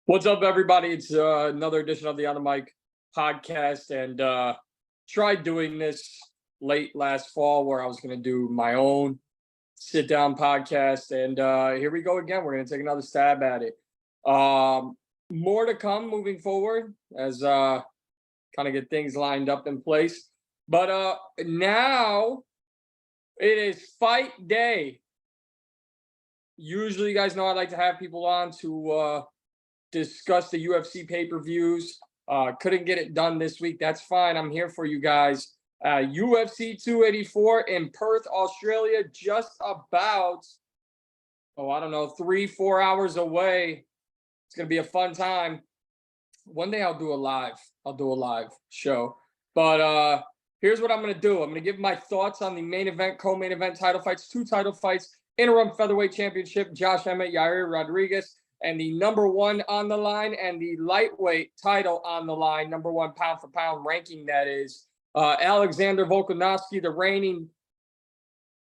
What's up, everybody? It's another edition of the On the Mic podcast, and tried doing this late last fall where I was going to do my own sit-down podcast, and here we go again. We're going to take another stab at it. More to come moving forward as kind of get things lined up in place. But now it is fight day. Usually, you guys know I like to have people on to discuss the UFC pay-per-views. Couldn't get it done this week. That's fine. I'm here for you guys. UFC 284 in Perth, Australia, just about, 3-4 hours away. It's going to be a fun time. One day I'll do a live show. But here's what I'm going to do. I'm going to give my thoughts on the main event, co-main event title fights, 2 title fights, interim featherweight championship, Josh Emmett, Yair Rodriguez, and the number 1 on the line and the lightweight title on the line, number 1 pound for pound ranking, that is. Alexander Volkanovski, the reigning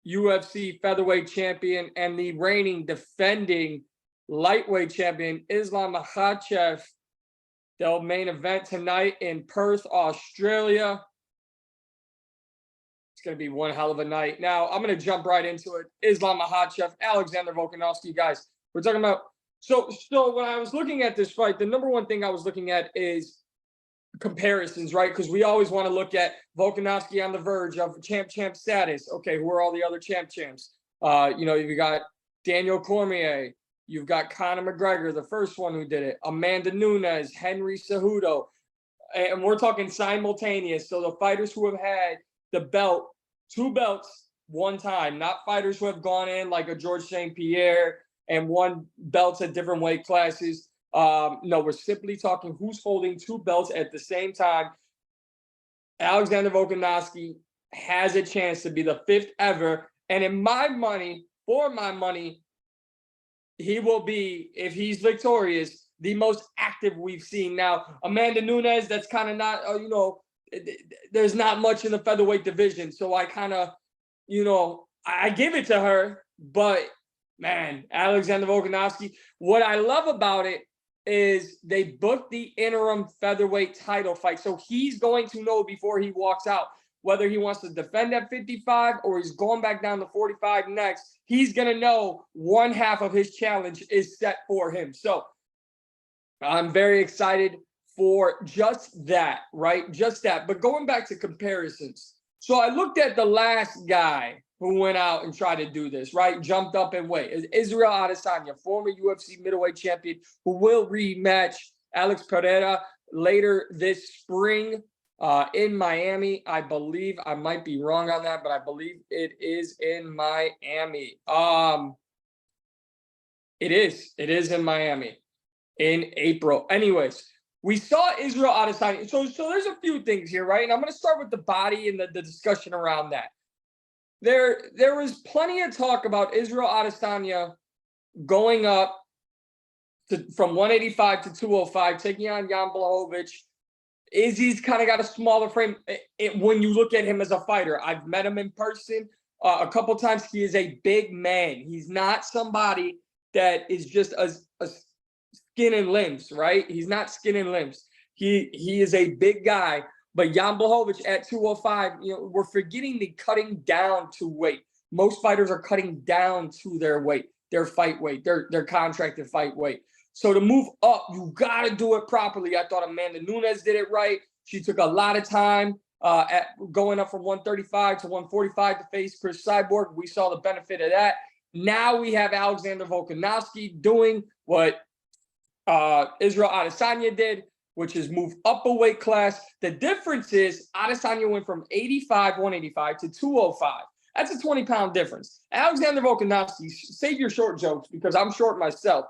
UFC featherweight champion, and the reigning defending lightweight champion, Islam Makhachev. They'll main event tonight in Perth, Australia. It's going to be one hell of a night. Now, I'm going to jump right into it. Islam Makhachev, Alexander Volkanovski, guys. We're talking about So when I was looking at this fight, the number one thing I was looking at is comparisons, right? Because we always want to look at Volkanovski on the verge of champ status. Okay, who are all the other champs? You got Daniel Cormier, you've got Conor McGregor, the first one who did it, Amanda Nunes, Henry Cejudo, and we're talking simultaneous. So the fighters who have had the belt, 2 belts, one time, not fighters who have gone in like a George St. Pierre and won belts at different weight classes. No, we're simply talking who's holding 2 belts at the same time. Alexander Volkanovski has a chance to be the 5th ever. And for my money, he will be, if he's victorious, the most active we've seen. Now, Amanda Nunes, that's kind of not, there's not much in the featherweight division. So I kind of, I give it to her, but man, Alexander Volkanovski, what I love about it is they booked the interim featherweight title fight. So he's going to know before he walks out whether he wants to defend at 55 or he's going back down to 45 next. He's going to know one half of his challenge is set for him. So I'm very excited for just that, right? Just that. But going back to comparisons. So I looked at the last guy who went out and tried to do this, right? Jumped up in weight. Israel Adesanya, former UFC middleweight champion, who will rematch Alex Pereira later this spring in Miami. I believe, I might be wrong on that, but I believe it is in Miami. It is in Miami in April. Anyways, we saw Israel Adesanya. So there's a few things here, right? And I'm going to start with the body and the discussion around that. There was plenty of talk about Israel Adesanya going up from 185 to 205, taking on Jan Blachowicz. Izzy's kind of got a smaller frame when you look at him as a fighter. I've met him in person a couple times. He is a big man. He's not somebody that is just a skin and limbs, right? He's not skin and limbs. He is a big guy. But Jan Blachowicz at 205, we're forgetting the cutting down to weight. Most fighters are cutting down to their weight, their fight weight, their contracted fight weight. So to move up, you got to do it properly. I thought Amanda Nunes did it right. She took a lot of time at going up from 135 to 145 to face Chris Cyborg. We saw the benefit of that. Now we have Alexander Volkanovski doing what Israel Adesanya did, which is move up a weight class. The difference is Adesanya went from 185 to 205. That's a 20-pound difference. Alexander Volkanovski, save your short jokes because I'm short myself.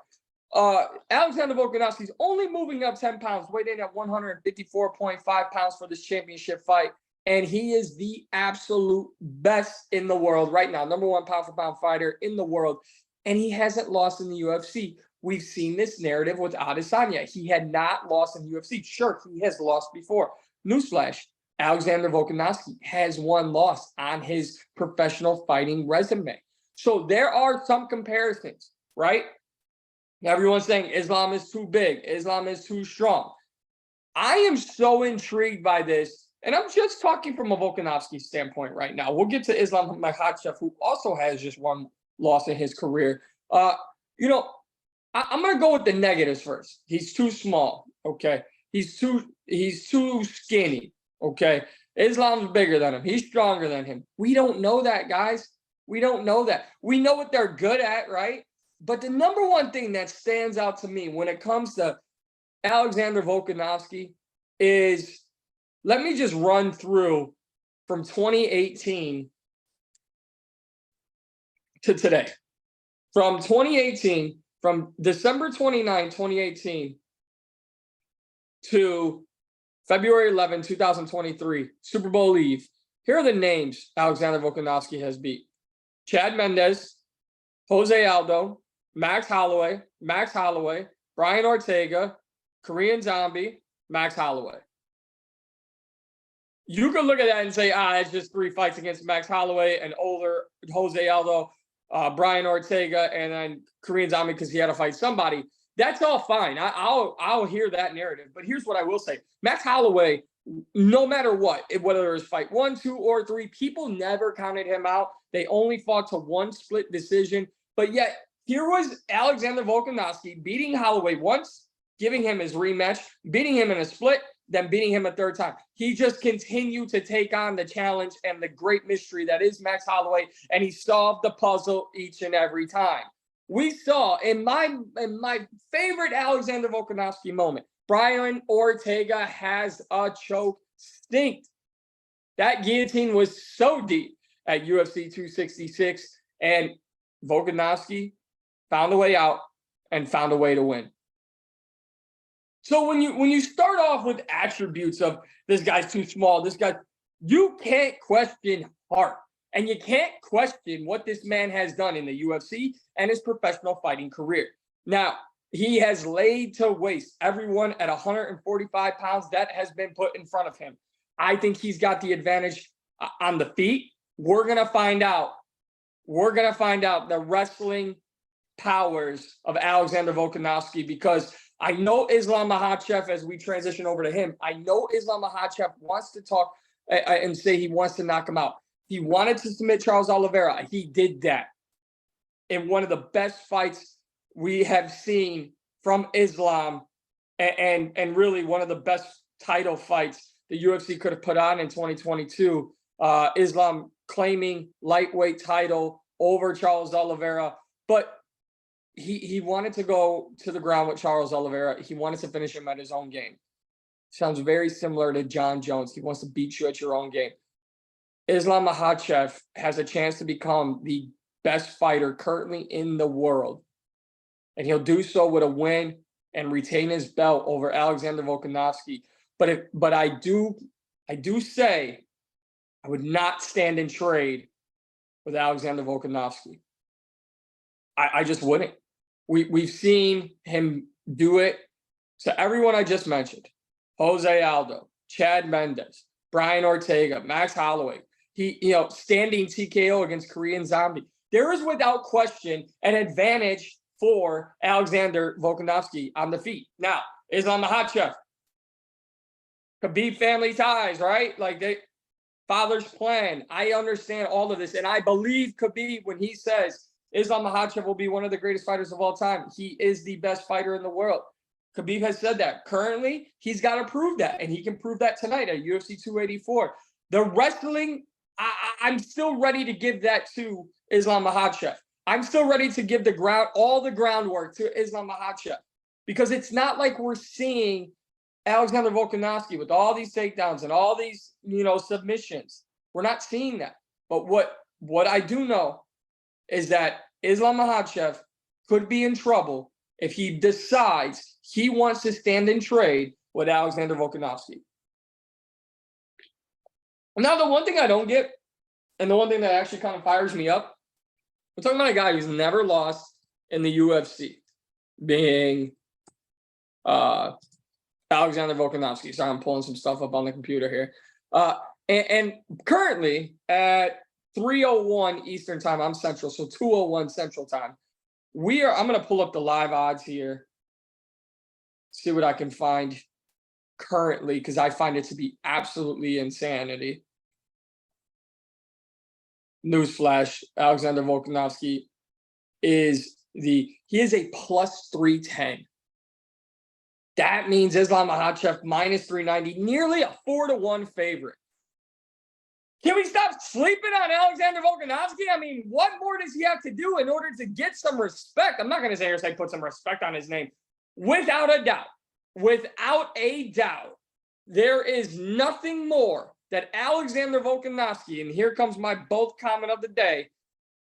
Alexander Volkanovski's only moving up 10 pounds, weighed in at 154.5 pounds for this championship fight. And he is the absolute best in the world right now. Number 1 pound for pound fighter in the world. And he hasn't lost in the UFC. We've seen this narrative with Adesanya. He had not lost in UFC. Sure, he has lost before. Newsflash, Alexander Volkanovski has 1 loss on his professional fighting resume. So there are some comparisons, right? Everyone's saying Islam is too big. Islam is too strong. I am so intrigued by this. And I'm just talking from a Volkanovski standpoint right now. We'll get to Islam Makhachev, who also has just one loss in his career. You know, I'm going to go with the negatives first. He's too small. Okay. He's too skinny. Okay. Islam's bigger than him. He's stronger than him. We don't know that, guys. We don't know that. We know what they're good at, right? But the number one thing that stands out to me when it comes to Alexander Volkanovski is, let me just run through from 2018 to today. From 2018, from December 29, 2018 to February 11, 2023, Super Bowl Eve. Here are the names Alexander Volkanovski has beat: Chad Mendes, Jose Aldo, Max Holloway, Brian Ortega, Korean Zombie, Max Holloway. You could look at that and say, it's just 3 fights against Max Holloway and older Jose Aldo, Brian Ortega, and then Korean Zombie because he had to fight somebody. That's all fine. I'll hear that narrative. But here's what I will say. Max Holloway, no matter what, whether it was fight 1, 2, or 3, people never counted him out. They only fought to one split decision. But yet, here was Alexander Volkanovski beating Holloway once, giving him his rematch, beating him in a split, then beating him a third time. He just continued to take on the challenge and the great mystery that is Max Holloway, and he solved the puzzle each and every time. We saw in my favorite Alexander Volkanovski moment, Brian Ortega has a choke stink. That guillotine was so deep at UFC 266, and Volkanovski found a way out and found a way to win. So when you start off with attributes of this guy's too small, you can't question heart. And you can't question what this man has done in the UFC and his professional fighting career. Now, he has laid to waste everyone at 145 pounds that has been put in front of him. I think he's got the advantage on the feet. We're going to find out. We're going to find out the wrestling powers of Alexander Volkanovski, because I know Islam Makhachev, as we transition over to him, I know Islam Makhachev wants to talk and say he wants to knock him out. He wanted to submit Charles Oliveira. He did that in one of the best fights we have seen from Islam, and really one of the best title fights the UFC could have put on in 2022. Islam claiming lightweight title over Charles Oliveira, but he wanted to go to the ground with Charles Oliveira. He wanted to finish him at his own game. Sounds very similar to John Jones. He wants to beat you at your own game. Islam Makhachev has a chance to become the best fighter currently in the world. And he'll do so with a win and retain his belt over Alexander Volkanovski. But I do say I would not stand in trade with Alexander Volkanovski. I just wouldn't. We've seen him do it to everyone I just mentioned: Jose Aldo, Chad Mendes, Brian Ortega, Max Holloway. He, standing TKO against Korean Zombie. There is without question an advantage for Alexander Volkanovski on the feet. Now, Islam Makhachev, Khabib family ties, right? Like father's plan. I understand all of this, and I believe Khabib when he says Islam Makhachev will be one of the greatest fighters of all time. He is the best fighter in the world. Khabib has said that. Currently, he's got to prove that, and he can prove that tonight at UFC 284. The wrestling, I'm still ready to give that to Islam Makhachev. I'm still ready to give all the groundwork to Islam Makhachev, because it's not like we're seeing Alexander Volkanovski with all these takedowns and all these, submissions. We're not seeing that. But what I do know is that Islam Makhachev could be in trouble if he decides he wants to stand in trade with Alexander Volkanovski. Now, the one thing I don't get, and the one thing that actually kind of fires me up, we're talking about a guy who's never lost in the UFC, being Alexander Volkanovski. Sorry, I'm pulling some stuff up on the computer here. And currently at 3:01 Eastern time, I'm Central, so 2:01 Central time. I'm going to pull up the live odds here, see what I can find currently, because I find it to be absolutely insanity. Newsflash, Alexander Volkanovski is he is a plus 310. That means Islam Makhachev minus 390, nearly a 4-1 favorite. Can we stop sleeping on Alexander Volkanovski? I mean, what more does he have to do in order to get some respect? I'm not going to say put some respect on his name. Without a doubt, there is nothing more that Alexander Volkanovski, and here comes my bold comment of the day,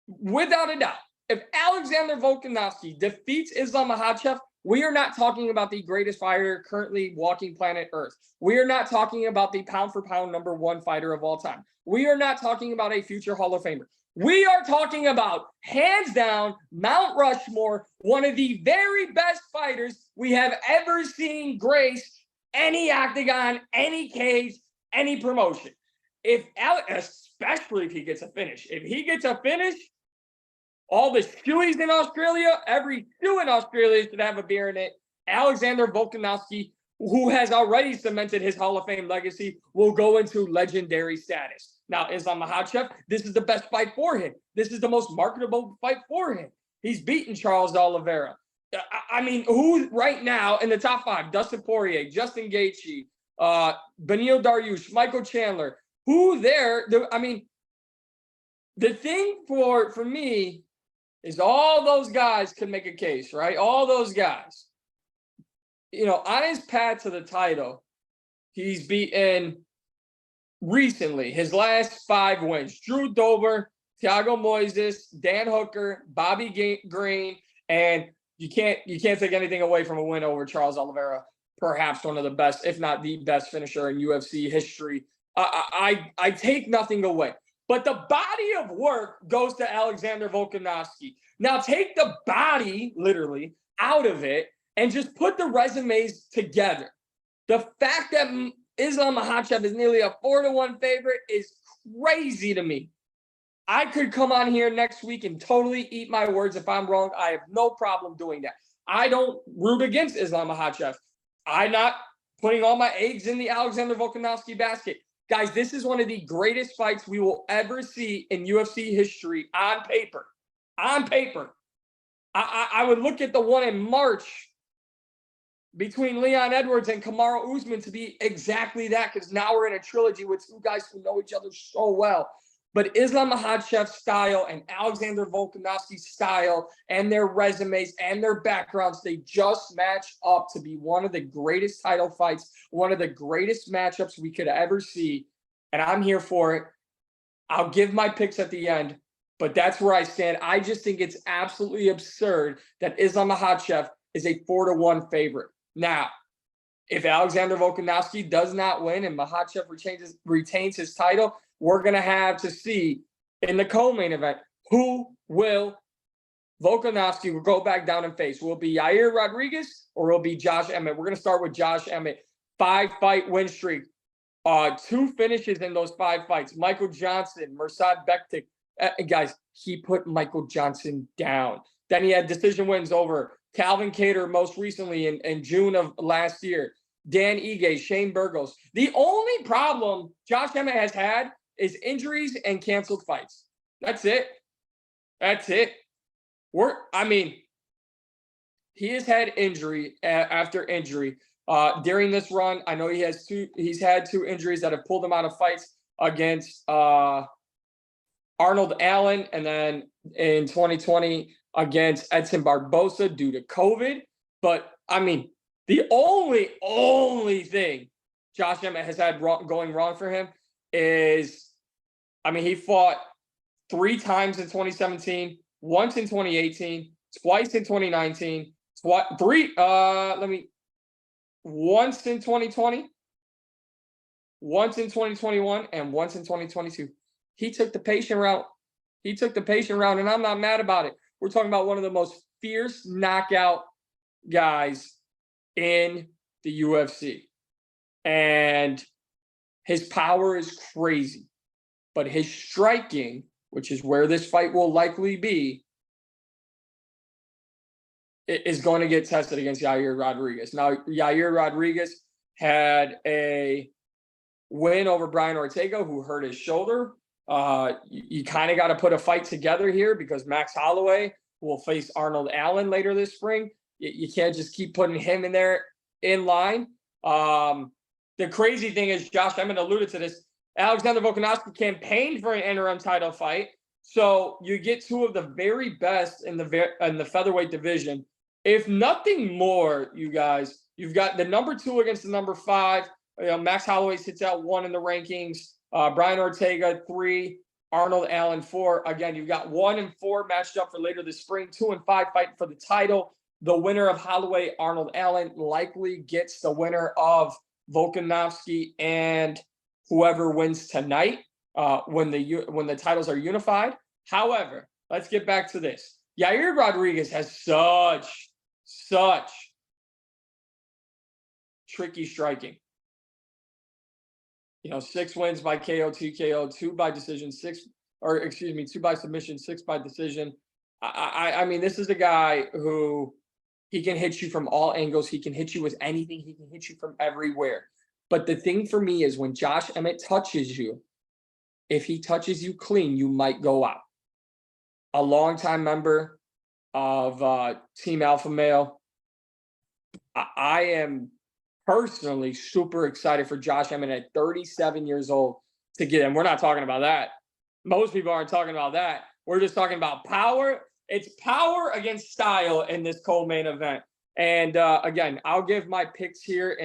without a doubt, if Alexander Volkanovski defeats Islam Makhachev, we are not talking about the greatest fighter currently walking planet Earth. We are not talking about the pound-for-pound #1 fighter of all time. We are not talking about a future Hall of Famer. We are talking about, hands down, Mount Rushmore, one of the very best fighters we have ever seen grace any octagon, any cage, any promotion. Especially if he gets a finish. If he gets a finish, all the shoeies in Australia, every shoe in Australia should have a beer in it. Alexander Volkanovski, who has already cemented his Hall of Fame legacy, will go into legendary status. Now, Islam Makhachev, this is the best fight for him. This is the most marketable fight for him. He's beaten Charles Oliveira. I mean, who right now in the top 5? Dustin Poirier, Justin Gaethje, Beneil Dariush, Michael Chandler. Who there? I mean, the thing for me is all those guys could make a case, right? All those guys. You know, on his path to the title, he's beaten recently his last 5 wins: Drew Dober, Thiago Moises, Dan Hooker, Bobby Green, and you can't take anything away from a win over Charles Oliveira, perhaps one of the best, if not the best finisher in UFC history. I take nothing away. But the body of work goes to Alexander Volkanovski. Now take the body, literally, out of it and just put the resumes together. The fact that Islam Makhachev is nearly a 4-1 favorite is crazy to me. I could come on here next week and totally eat my words if I'm wrong. I have no problem doing that. I don't root against Islam Makhachev. I'm not putting all my eggs in the Alexander Volkanovski basket. Guys, this is one of the greatest fights we will ever see in UFC history on paper. On paper. I would look at the one in March between Leon Edwards and Kamaru Usman to be exactly that, because now we're in a trilogy with 2 guys who know each other so well. But Islam Makhachev's style and Alexander Volkanovski's style and their resumes and their backgrounds, they just match up to be one of the greatest title fights, one of the greatest matchups we could ever see. And I'm here for it. I'll give my picks at the end, but that's where I stand. I just think it's absolutely absurd that Islam Makhachev is a 4-1 favorite. Now, if Alexander Volkanovski does not win and Makhachev retains his title, we're going to have to see in the co-main event who will Volkanovski will go back down and face. Will it be Yair Rodriguez or will it be Josh Emmett? We're going to start with Josh Emmett. 5-fight win streak. 2 finishes in those 5 fights. Michael Johnson, Mirsad Bektik. Guys, he put Michael Johnson down. Then he had decision wins over Calvin Kattar most recently in June of last year. Dan Ige, Shane Burgos. The only problem Josh Emmett has had is injuries and canceled fights. That's it. That's it. He has had injury after injury during this run. I know he's had 2 injuries that have pulled him out of fights against Arnold Allen, and then in 2020 against Edson Barboza due to COVID. But I mean, the only thing Josh Emmett has had going wrong for him is, he fought 3 times in 2017, once in 2018, twice in 2019, once in 2020, once in 2021, and once in 2022. He took the patient route. And I'm not mad about it. We're talking about one of the most fierce knockout guys in the UFC. And his power is crazy. But his striking, which is where this fight will likely be, is going to get tested against Yair Rodriguez. Now, Yair Rodriguez had a win over Brian Ortega, who hurt his shoulder. You kind of got to put a fight together here because Max Holloway will face Arnold Allen later this spring. You can't just keep putting him in there in line. The crazy thing is, Josh Emmett alluded to this, Alexander Volkanovski campaigned for an interim title fight. So you get two of the very best in the featherweight division. If nothing more, you guys, you've got the number 2 against the number 5. Max Holloway sits at 1 in the rankings. Brian Ortega 3, Arnold Allen 4. Again, you've got 1 and 4 matched up for later this spring. 2 and 5 fighting for the title. The winner of Holloway, Arnold Allen, likely gets the winner of Volkanovski and whoever wins tonight when the titles are unified. However, let's get back to this. Yair Rodriguez has such tricky striking. 6 wins by KO, TKO, 2 by decision, 2 by submission, 6 by decision. I mean, this is a guy who he can hit you from all angles. He can hit you with anything. He can hit you from everywhere. But the thing for me is when Josh Emmett touches you, if he touches you clean, you might go out. A longtime member of Team Alpha Male. I am personally super excited for Josh Emmett at 37 years old to get him. We're not talking about that. Most people aren't talking about that. We're just talking about power. It's power against style in this co-main event. And again, I'll give my picks here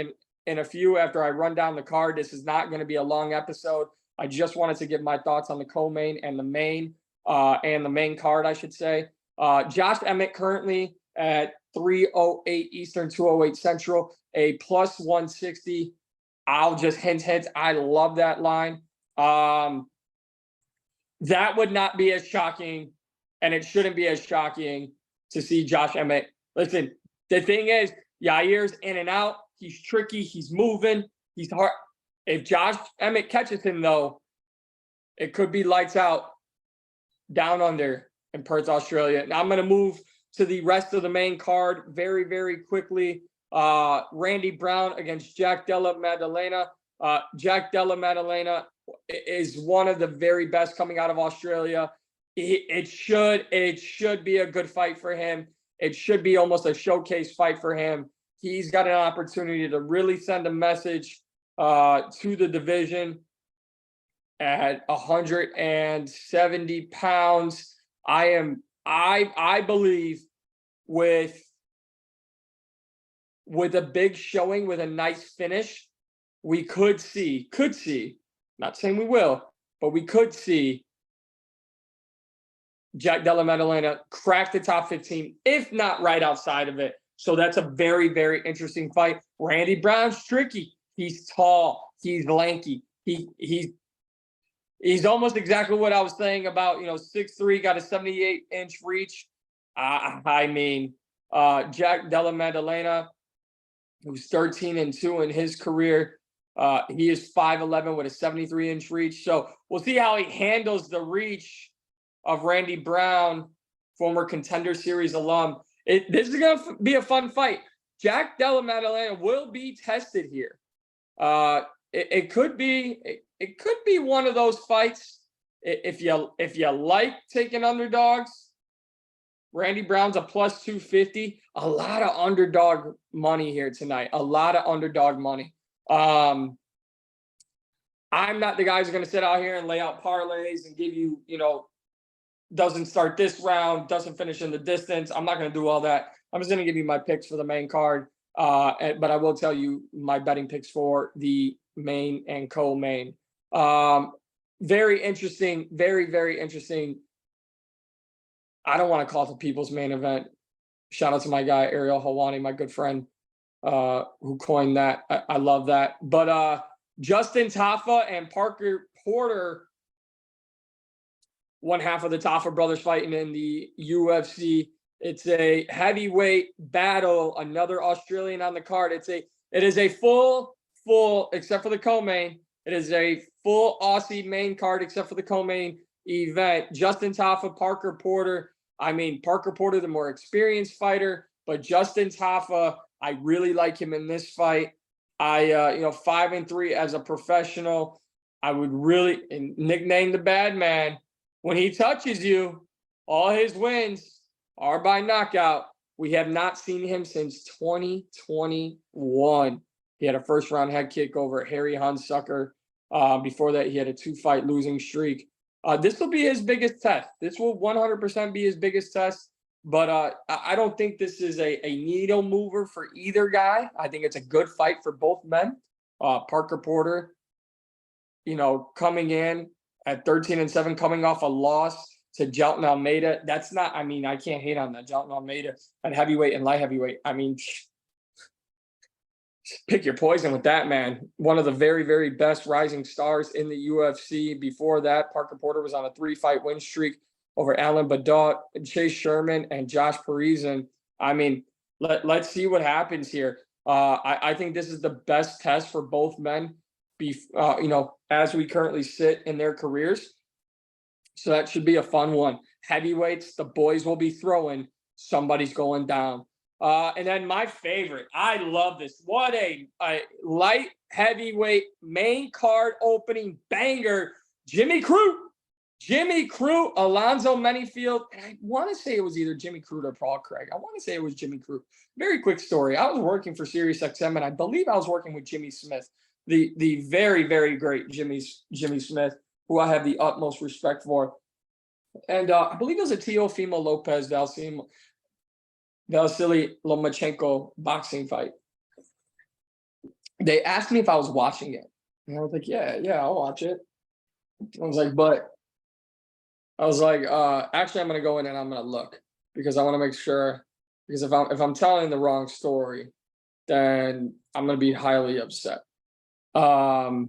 in a few after I run down the card. This is not going to be a long episode. I just wanted to give my thoughts on the co-main and the main card, I should say. Josh Emmett currently at 308 Eastern, 208 Central, a plus 160. I'll just hint, I love that line. That would not be as shocking, and it shouldn't be as shocking to see Josh Emmett. Listen, the thing is, Yair's in and out. He's tricky. He's moving. He's hard. If Josh Emmett catches him, though, it could be lights out down under in Perth, Australia. Now I'm going to move to the rest of the main card very, very quickly. Randy Brown against Jack Della Maddalena. Jack Della Maddalena is one of the very best coming out of Australia. It should be a good fight for him. It should be almost a showcase fight for him. He's got an opportunity to really send a message to the division at 170 pounds. I believe with a big showing, with a nice finish, we could see, not saying we will, but we could see Jack Della Maddalena crack the top 15, if not right outside of it. So that's a very, very interesting fight. Randy Brown's tricky. He's tall. He's lanky. He's almost exactly what I was saying about, 6'3", got a 78-inch reach. Jack Della Maddalena, who's 13-2 in his career. He is 5'11" with a 73-inch reach. So we'll see how he handles the reach of Randy Brown, former Contender Series alum. This is going to be a fun fight. Jack Della Maddalena will be tested here. It could be one of those fights. If you like taking underdogs, Randy Brown's a plus 250. A lot of underdog money here tonight. A lot of underdog money. I'm not the guy who's going to sit out here and lay out parlays and give you, doesn't start this round, doesn't finish in the distance. I'm not going to do all that. I'm just going to give you my picks for the main card. But I will tell you my betting picks for the main and co-main. Very interesting. Very, very interesting. I don't want to call it the people's main event. Shout out to my guy, Ariel Helwani, my good friend, who coined that. I love that. But Justin Tafa and Parker Porter, one half of the Tafa brothers fighting in the UFC. It's a heavyweight battle. Another Australian on the card. It is a full, except for the co-main. It is a full Aussie main card, except for the co-main event. Justin Tafa, Parker Porter. Parker Porter, the more experienced fighter. But Justin Tafa, I really like him in this fight. 5-3 as a professional. I would really nickname the bad man. When he touches you, all his wins are by knockout. We have not seen him since 2021. He had a first-round head kick over Harry Hunsucker. Before that, he had a 2-fight losing streak. This will be his biggest test. This will 100% be his biggest test. But I don't think this is a needle mover for either guy. I think it's a good fight for both men. Parker Porter, coming in at 13-7, coming off a loss to Jelton Almeida. That's not, I can't hate on that. Jelton Almeida at heavyweight and light heavyweight. Pick your poison with that, man. One of the very, very best rising stars in the UFC. Before that, Parker Porter was on a 3-fight win streak over Alan Badot, Chase Sherman, and Josh Parisian. Let's see what happens here. I think this is the best test for both men, as we currently sit in their careers. So that should be a fun one. Heavyweights, the boys will be throwing. Somebody's going down. And then my favorite, I love this. What a light heavyweight main card opening banger. Jimmy Crute, Alonzo Menifield. And I want to say it was either Jimmy Crute or Paul Craig. I want to say it was Jimmy Crute. Very quick story. I was working for SiriusXM, and I believe I was working with Jimmy Smith, the very, very great Jimmy Smith, who I have the utmost respect for. And I believe it was a Teofimo Lopez Vasily Lomachenko boxing fight. They asked me if I was watching it. And I was like, yeah, I'll watch it. I was like, actually, I'm going to go in and I'm going to look because I want to make sure, because if I'm telling the wrong story, then I'm going to be highly upset. October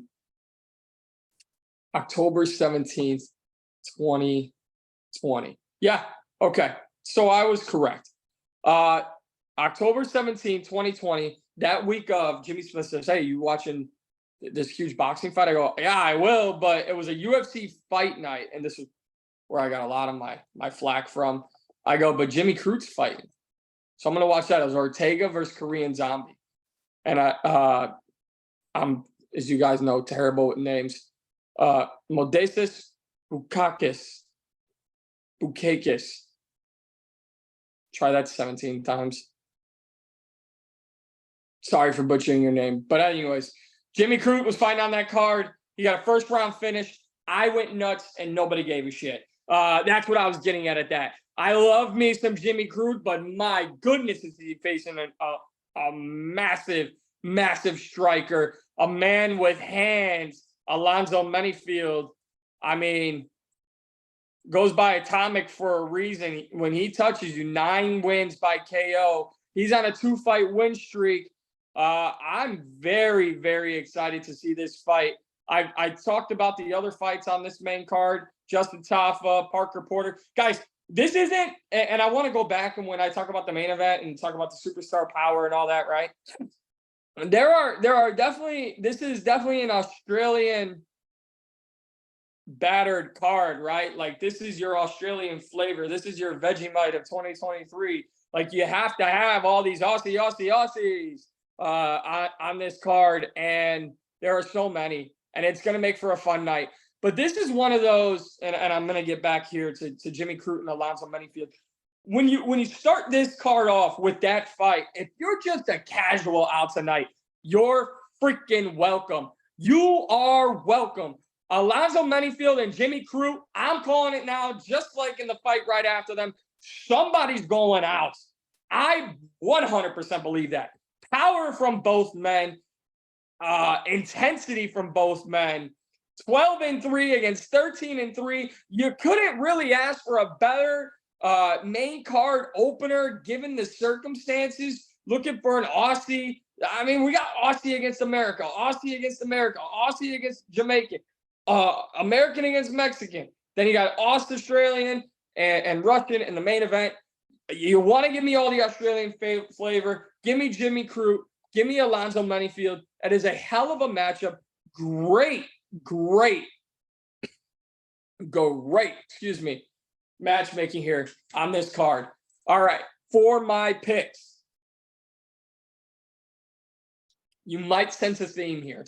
17th, 2020. Yeah. Okay. So I was correct. October 17th, 2020, that week of, Jimmy Smith says, hey, you watching this huge boxing fight? I go, yeah, I will, but it was a UFC fight night, and this is where I got a lot of my flack from. I go, but Jimmy Crute's fighting. So I'm going to watch that. It was Ortega versus Korean Zombie. And I'm, as you guys know, terrible with names. Modestas Bukakis. Try that 17 times. Sorry for butchering your name. But anyways, Jimmy Crute was fighting on that card. He got a first round finish. I went nuts and nobody gave a shit. That's what I was getting at that. I love me some Jimmy Crute, but my goodness, is he facing a massive, massive striker, a man with hands, Alonzo Menifield. Goes by atomic for a reason. When he touches you, 9 wins by KO. He's on a 2-fight win streak. I'm very, very excited to see this fight. I talked about the other fights on this main card, Justin Tafa, Parker Porter. Guys, this isn't, and I want to go back and when I talk about the main event and talk about the superstar power and all that, right? There are definitely, this is definitely an Australian battered card, right? Like, this is your Australian flavor. This is your Vegemite of 2023. Like, you have to have all these Aussies on this card, and there are so many, and it's going to make for a fun night. But this is one of those, and I'm going to get back here to Jimmy Crute and Alonzo Menifield. When you start this card off with that fight, if you're just a casual out tonight, you're freaking welcome. You are welcome. Alonzo Menifield and Jimmy Crute, I'm calling it now, just like in the fight right after them, somebody's going out. I 100% believe that. Power from both men, intensity from both men, 12-3 against 13-3. You couldn't really ask for a better main card opener given the circumstances. Looking for an Aussie. We got Aussie against America, Aussie against America, Aussie against Jamaican. American against Mexican. Then you got Australian and Russian in the main event. You want to give me all the Australian flavor. Give me Jimmy Crute. Give me Alonzo Menifield. That is a hell of a matchup. Great matchmaking here on this card. All right. for my picks. You might sense a theme here.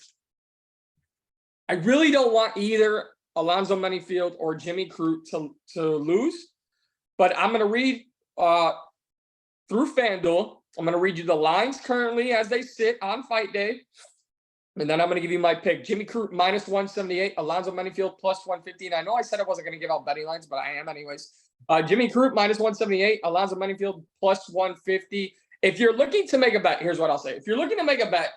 I really don't want either Alonzo Menifield or Jimmy Crute to lose, but I'm going to read through FanDuel. I'm going to read you the lines currently as they sit on fight day. And then I'm going to give you my pick. Jimmy Crute minus 178, Alonzo Menifield plus 150. And I know I said I wasn't going to give out betting lines, but I am anyways. Jimmy Crute minus 178, Alonzo Menifield plus 150. If you're looking to make a bet, here's what I'll say. If you're looking to make a bet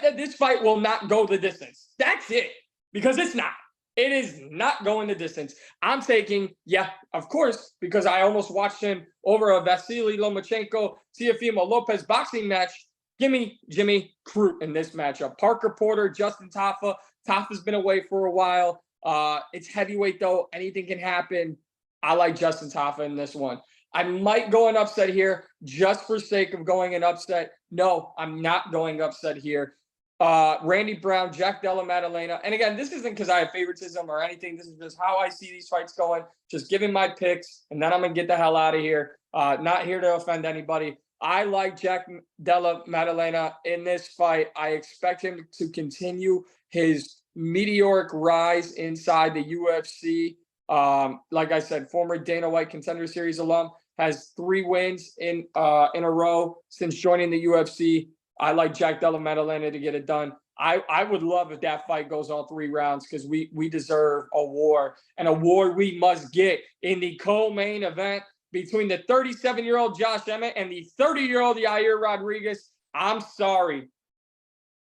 that this fight will not go the distance. That's it. Because it's not. It is not going the distance. I'm taking, yeah, of course, because I almost watched him over a Vasily Lomachenko, Teofimo Lopez boxing match. Give me Jimmy Crute in this matchup. Parker Porter, Justin Tafa. Tafa's been away for a while. It's heavyweight, though. Anything can happen. I like Justin Tafa in this one. I might go an upset here just for sake of going an upset. No, I'm not going upset here. Randy Brown, Jack Della Maddalena. And again, this isn't because I have favoritism or anything. This is just how I see these fights going. Just giving my picks, and then I'm going to get the hell out of here. Not here to offend anybody. I like Jack Della Maddalena in this fight. I expect him to continue his meteoric rise inside the UFC. Like I said, former Dana White Contender Series alum, has 3 wins in a row since joining the UFC. I like Jack Della Maddalena to get it done. I would love if that fight goes all 3 rounds because we deserve a war, and a war we must get in the co-main event between the 37-year-old Josh Emmett and the 30-year-old Yair Rodriguez. I'm sorry,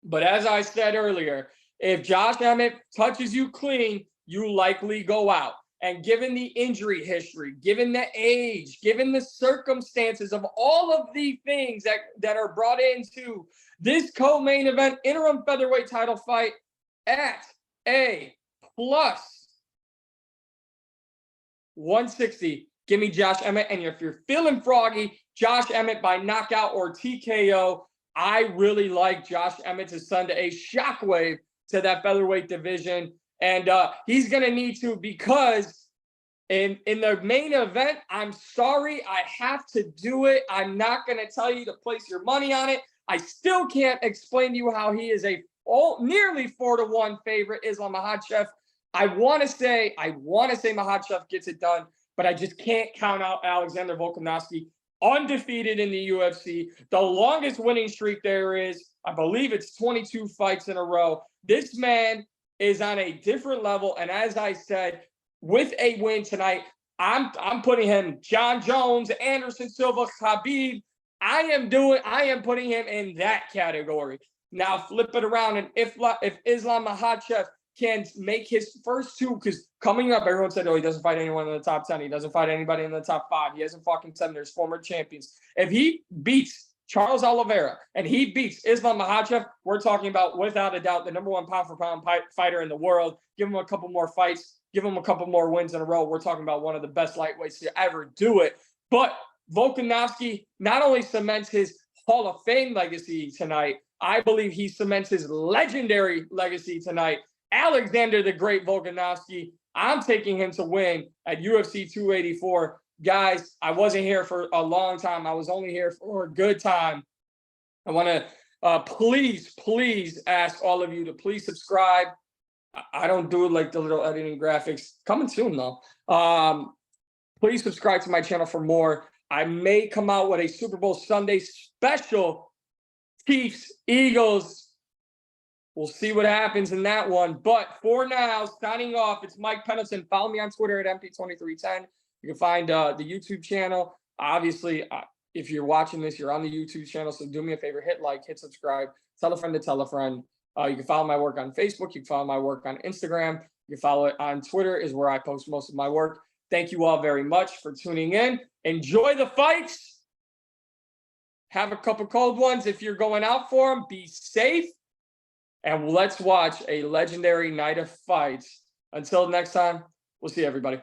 but as I said earlier, if Josh Emmett touches you clean, you likely go out. And given the injury history, given the age, given the circumstances of all of the things that are brought into this co-main event interim featherweight title fight at a plus 160, give me Josh Emmett. And if you're feeling froggy, Josh Emmett by knockout or TKO. I really like Josh Emmett to send a shockwave to that featherweight division. And he's going to need to, because in the main event, I'm sorry, I have to do it. I'm not going to tell you to place your money on it. I still can't explain to you how he is a nearly 4-1 favorite, Islam Makhachev. I want to say Makhachev gets it done, but I just can't count out Alexander Volkanovski, undefeated in the UFC, the longest winning streak there is. I believe it's 22 fights in a row. This man is on a different level, and as I said, with a win tonight, I'm putting him, John Jones, Anderson Silva, Khabib. I am putting him in that category. Now flip it around, and if Islam Makhachev can make his first 2, because coming up, everyone said, oh, he doesn't fight anyone in the top 10. He doesn't fight anybody in the top 5. He hasn't fought contenders, former champions. If he beats Charles Oliveira and he beats Islam Makhachev, we're talking about, without a doubt, the #1 pound-for-pound fighter in the world. Give him a couple more fights. Give him a couple more wins in a row. We're talking about one of the best lightweights to ever do it. But Volkanovski not only cements his Hall of Fame legacy tonight, I believe he cements his legendary legacy tonight. Alexander the Great Volkanovski, I'm taking him to win at UFC 284. Guys, I wasn't here for a long time. I was only here for a good time. I want to please ask all of you to please subscribe. I don't do like the little editing graphics. Coming soon, though. Please subscribe to my channel for more. I may come out with a Super Bowl Sunday special. Chiefs, Eagles. We'll see what happens in that one. But for now, signing off, it's Mike Pendleton. Follow me on Twitter at MP2310. You can find the YouTube channel. Obviously, if you're watching this, you're on the YouTube channel. So do me a favor, hit like, hit subscribe, tell a friend to tell a friend. You can follow my work on Facebook. You can follow my work on Instagram. You can follow it on Twitter, is where I post most of my work. Thank you all very much for tuning in. Enjoy the fights. Have a couple cold ones if you're going out for them. Be safe. And let's watch a legendary night of fights. Until next time, we'll see everybody.